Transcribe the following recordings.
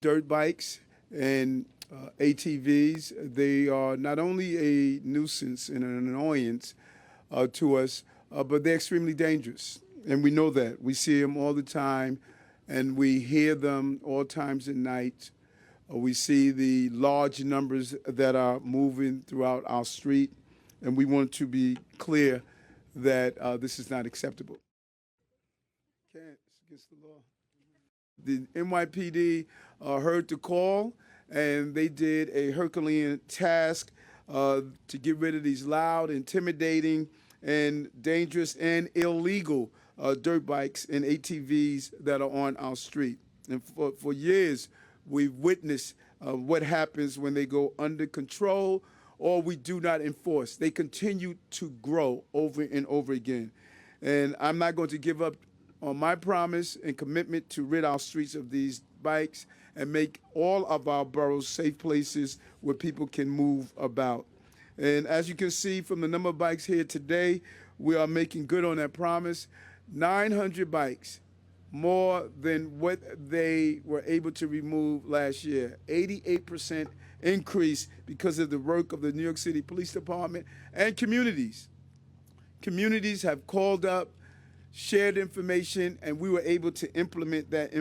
Dirt bikes and ATVs, they are not only a nuisance and an annoyance to us, but they're extremely dangerous. And we know that. We see them all the time, and we hear them all times at night. We see the large numbers that are moving throughout our street, and we want to be clear that this is not acceptable. Can't, it's against the law. The NYPD heard the call, and they did a Herculean task to get rid of these loud, intimidating, and dangerous and illegal dirt bikes and ATVs that are on our street. And for years, we've witnessed what happens when they go under control or we do not enforce. They continue to grow over and over again. And I'm not going to give up on my promise and commitment to rid our streets of these bikes and make all of our boroughs safe places where people can move about. And as you can see from the number of bikes here today, we are making good on that promise. 900 bikes, more than what they were able to remove last year. 88% increase because of the work of the New York City Police Department and communities. Communities have called up, shared information, and we were able to implement that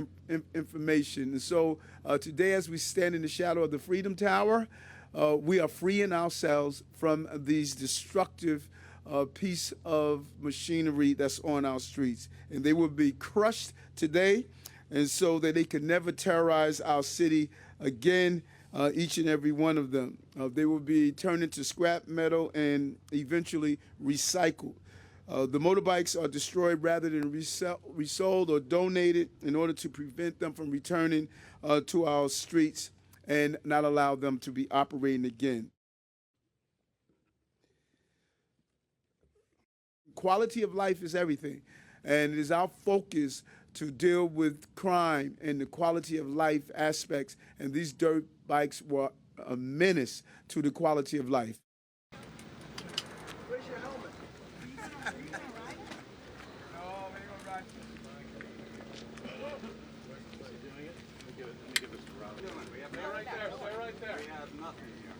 information. And so today, as we stand in the shadow of the Freedom Tower, we are freeing ourselves from these destructive piece of machinery that's on our streets. And they will be crushed today, and so that they can never terrorize our city again, each and every one of them. They will be turned into scrap metal and eventually recycled. The motorbikes are destroyed rather than resold or donated in order to prevent them from returning to our streets and not allow them to be operating again. Quality of life is everything, and it is our focus to deal with crime and the quality of life aspects, and these dirt bikes were a menace to the quality of life. Where's your helmet? Stay right there. Stay right there. We have nothing here.